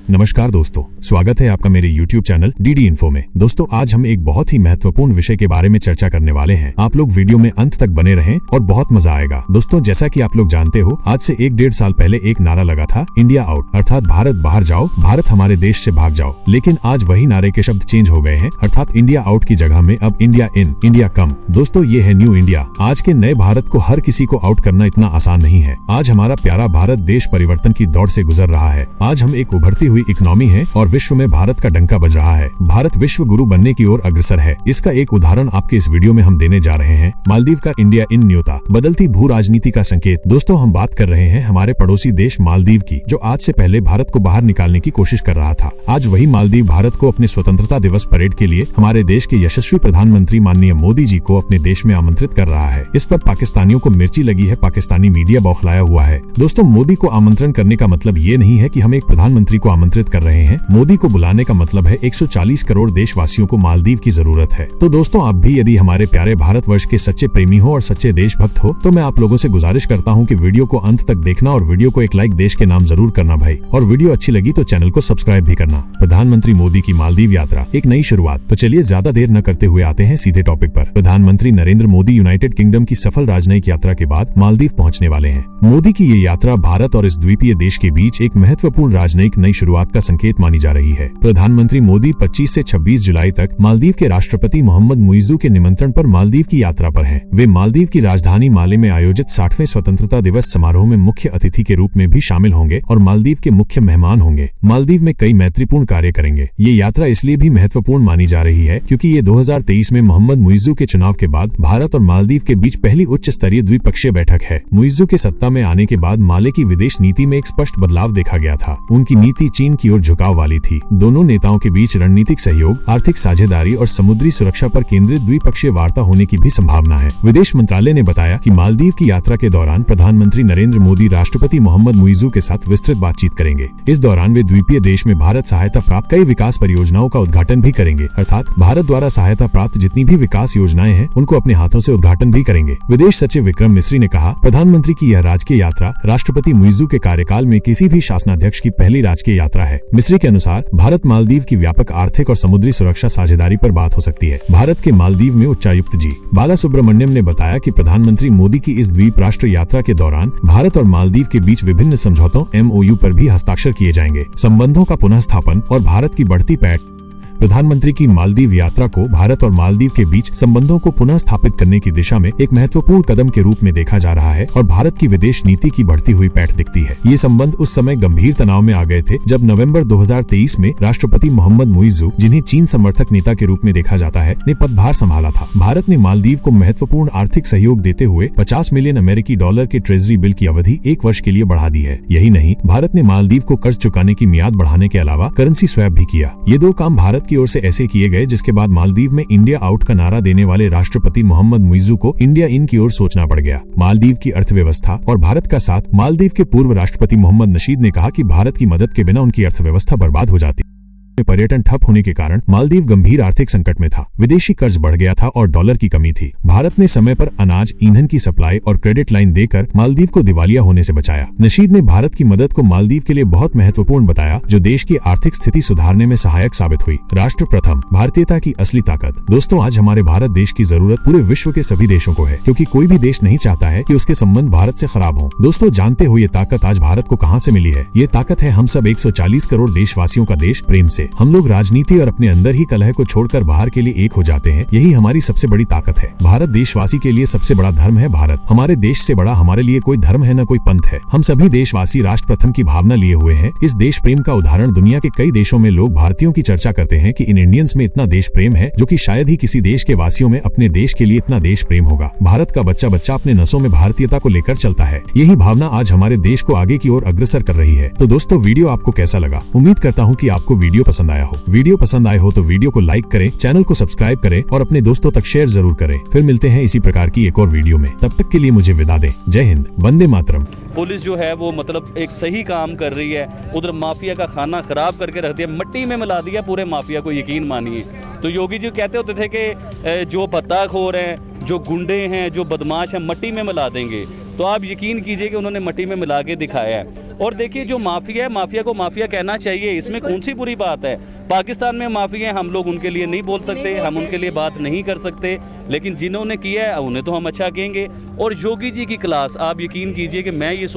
नमस्कार दोस्तों, स्वागत है आपका मेरे YouTube चैनल डीडी इन्फो में। दोस्तों आज हम एक बहुत ही महत्वपूर्ण विषय के बारे में चर्चा करने वाले हैं। आप लोग वीडियो में अंत तक बने रहें और बहुत मजा आएगा। दोस्तों जैसा कि आप लोग जानते हो, आज से 1-1.5 साल पहले एक नारा लगा था, इंडिया आउट, अर्थात भारत बाहर जाओ, भारत हमारे देश से भाग जाओ। लेकिन आज वही नारे के शब्द चेंज हो गए हैं, अर्थात इंडिया आउट की जगह में अब इंडिया इन, इंडिया कम। दोस्तों ये है न्यू इंडिया। आज के नए भारत को हर किसी को आउट करना इतना आसान नहीं है। आज हमारा प्यारा भारत देश परिवर्तन की दौड़ से गुजर रहा है। आज हम एक उभरती हुई इकोनॉमी है और विश्व में भारत का डंका बज रहा है। भारत विश्व गुरु बनने की ओर अग्रसर है। इसका एक उदाहरण आपके इस वीडियो में हम देने जा रहे हैं। मालदीव का इंडिया इन न्योता, बदलती भू राजनीति का संकेत। दोस्तों हम बात कर रहे हैं हमारे पड़ोसी देश मालदीव की, जो आज से पहले भारत को बाहर निकालने की कोशिश कर रहा था। आज वही मालदीव भारत को अपने स्वतंत्रता दिवस परेड के लिए हमारे देश के यशस्वी प्रधानमंत्री माननीय मोदी जी को अपने देश में आमंत्रित कर रहा है। इस पर पाकिस्तानियों को मिर्ची लगी है, पाकिस्तानी मीडिया बौखलाया हुआ है। दोस्तों मोदी को आमंत्रण करने का मतलब ये नहीं है कि हम एक प्रधानमंत्री को आमंत्रित कर रहे हैं। मोदी को बुलाने का मतलब है 140 करोड़ देशवासियों को मालदीव की जरूरत है। तो दोस्तों आप भी यदि हमारे प्यारे भारतवर्ष के सच्चे प्रेमी हो और सच्चे देशभक्त हो, तो मैं आप लोगों से गुजारिश करता हूं कि वीडियो को अंत तक देखना और वीडियो को एक लाइक देश के नाम जरूर करना भाई। और वीडियो अच्छी लगी तो चैनल को सब्सक्राइब भी करना। प्रधानमंत्री मोदी की मालदीव यात्रा, एक नई शुरुआत। तो चलिए ज्यादा देर न करते हुए आते हैं सीधे टॉपिक पर। प्रधानमंत्री नरेंद्र मोदी यूनाइटेड किंगडम की सफल राजनयिक यात्रा के बाद मालदीव पहुंचने वाले हैं। मोदी की ये यात्रा भारत और इस द्वीपीय देश के बीच एक महत्वपूर्ण राजनयिक नई शुरुआत का संकेत मानी जा रही है। प्रधानमंत्री मोदी 25 से 26 जुलाई तक मालदीव के राष्ट्रपति मोहम्मद मुइज़्ज़ू के निमंत्रण पर मालदीव की यात्रा पर हैं। वे मालदीव की राजधानी माले में आयोजित 60वें स्वतंत्रता दिवस समारोह में मुख्य अतिथि के रूप में भी शामिल होंगे और मालदीव के मुख्य मेहमान होंगे। मालदीव में कई मैत्रीपूर्ण कार्य करेंगे। ये यात्रा इसलिए भी महत्वपूर्ण मानी जा रही है क्योंकि ये 2023 में मोहम्मद मुइज़्ज़ू के चुनाव के बाद भारत और मालदीव के बीच पहली उच्च स्तरीय द्विपक्षीय बैठक है। मुइज़्ज़ू के सत्ता में आने के बाद माले की विदेश नीति में एक स्पष्ट बदलाव देखा गया था। उनकी नीति चीन की ओर झुकाव वाली थी। दोनों नेताओं के बीच रणनीतिक सहयोग, आर्थिक साझेदारी और समुद्री सुरक्षा पर केंद्रित द्विपक्षीय वार्ता होने की भी संभावना है। विदेश मंत्रालय ने बताया कि मालदीव की यात्रा के दौरान प्रधानमंत्री नरेंद्र मोदी राष्ट्रपति मोहम्मद मुइज़्ज़ू के साथ विस्तृत बातचीत करेंगे। इस दौरान वे द्वीपीय देश में भारत सहायता प्राप्त कई विकास परियोजनाओं का उद्घाटन भी करेंगे, अर्थात भारत द्वारा सहायता प्राप्त जितनी भी विकास योजनाएं हैं उनको अपने हाथों से उद्घाटन भी करेंगे। विदेश सचिव विक्रम मिस्री ने कहा, प्रधानमंत्री की यह राजकीय यात्रा राष्ट्रपति मुइज़्ज़ू के कार्यकाल में किसी भी शासनाध्यक्ष की पहली राजकीय यात्रा है। मिस्री के अनुसार भारत मालदीव की व्यापक आर्थिक और समुद्री सुरक्षा साझेदारी पर बात हो सकती है। भारत के मालदीव में उच्चायुक्त जी बाला सुब्रमण्यम ने बताया कि प्रधानमंत्री मोदी की इस द्वीप राष्ट्र यात्रा के दौरान भारत और मालदीव के बीच विभिन्न समझौतों MOU पर भी हस्ताक्षर किए जाएंगे। संबंधों का पुनः स्थापन और भारत की बढ़ती पैठ। प्रधानमंत्री की मालदीव यात्रा को भारत और मालदीव के बीच संबंधों को पुनः स्थापित करने की दिशा में एक महत्वपूर्ण कदम के रूप में देखा जा रहा है और भारत की विदेश नीति की बढ़ती हुई पैठ दिखती है। ये संबंध उस समय गंभीर तनाव में आ गए थे जब नवंबर 2023 में राष्ट्रपति मोहम्मद मुइज़्ज़ू, जिन्हें चीन समर्थक नेता के रूप में देखा जाता है, ने पदभार संभाला था। भारत ने मालदीव को महत्वपूर्ण आर्थिक सहयोग देते हुए $50 मिलियन अमेरिकी डॉलर के ट्रेजरी बिल की अवधि 1 वर्ष के लिए बढ़ा दी है। यही नहीं, भारत ने मालदीव को कर्ज चुकाने की मियाद बढ़ाने के अलावा करेंसी स्वैप भी किया। ये 2 काम भारत की ओर से ऐसे किए गए जिसके बाद मालदीव में इंडिया आउट का नारा देने वाले राष्ट्रपति मोहम्मद मुइज़्ज़ू को इंडिया इन की ओर सोचना पड़ गया। मालदीव की अर्थव्यवस्था और भारत का साथ। मालदीव के पूर्व राष्ट्रपति मोहम्मद नशीद ने कहा कि भारत की मदद के बिना उनकी अर्थव्यवस्था बर्बाद हो जाती। पर्यटन ठप होने के कारण मालदीव गंभीर आर्थिक संकट में था। विदेशी कर्ज बढ़ गया था और डॉलर की कमी थी। भारत ने समय पर अनाज, ईंधन की सप्लाई और क्रेडिट लाइन देकर मालदीव को दिवालिया होने से बचाया। नशीद ने भारत की मदद को मालदीव के लिए बहुत महत्वपूर्ण बताया, जो देश की आर्थिक स्थिति सुधारने में सहायक साबित हुई। राष्ट्र प्रथम, भारतीयता की असली ताकत। दोस्तों आज हमारे भारत देश की जरूरत पूरे विश्व के सभी देशों को है, क्योंकि कोई भी देश नहीं चाहता है कि उसके संबंध भारत से खराब हों। दोस्तों जानते हो ये ताकत आज भारत को कहां से मिली है? ये ताकत है हम सब 140 करोड़ देशवासियों का देश प्रेम से। हम लोग राजनीति और अपने अंदर ही कलह को छोड़कर बाहर के लिए एक हो जाते हैं। यही हमारी सबसे बड़ी ताकत है। भारत देशवासी के लिए सबसे बड़ा धर्म है भारत। हमारे देश से बड़ा हमारे लिए कोई धर्म है न कोई पंथ है। हम सभी देशवासी राष्ट्र प्रथम की भावना लिए हुए हैं। इस देश प्रेम का उदाहरण दुनिया के कई देशों में लोग भारतीयों की चर्चा करते हैं कि इन इंडियंस में इतना देश प्रेम है जो कि शायद ही किसी देश के वासियों में अपने देश के लिए इतना देश प्रेम होगा। भारत का बच्चा बच्चा अपने नसों में भारतीयता को लेकर चलता है। यही भावना आज हमारे देश को आगे की ओर अग्रसर कर रही है। तो दोस्तों वीडियो आपको कैसा लगा? उम्मीद करता हूँ कि आपको वीडियो पसंद आया हो। वीडियो पसंद आए हो तो वीडियो को लाइक करें, चैनल को सब्सक्राइब करें और अपने दोस्तों तक शेयर जरूर करें। फिर मिलते हैं इसी प्रकार की एक और वीडियो में। तब तक के लिए मुझे विदा दें। जय हिंद, वंदे मातरम। पुलिस जो है वो मतलब एक सही काम कर रही है। उधर माफिया का खाना खराब करके रख दिया, मिट्टी में मिला दिया पूरे माफिया को, यकीन मानिए। तो योगी जी कहते होते थे कि जो पत्ताखोर हैं, जो गुंडे हैं, जो बदमाश हैं, मट्टी में मिला देंगे। तो आप यकीन कीजिए कि उन्होंने मट्टी में मिला के दिखाया है। और देखिए जो माफिया है, माफिया को माफिया कहना चाहिए, इसमें कौन सी बुरी बात है। पाकिस्तान में माफिया हैं, हम लोग उनके लिए नहीं बोल सकते, हम उनके लिए बात नहीं कर सकते, लेकिन जिन्होंने किया है उन्हें तो हम अच्छा कहेंगे। और योगी जी की क्लास, आप यकीन कीजिए कि मैं ये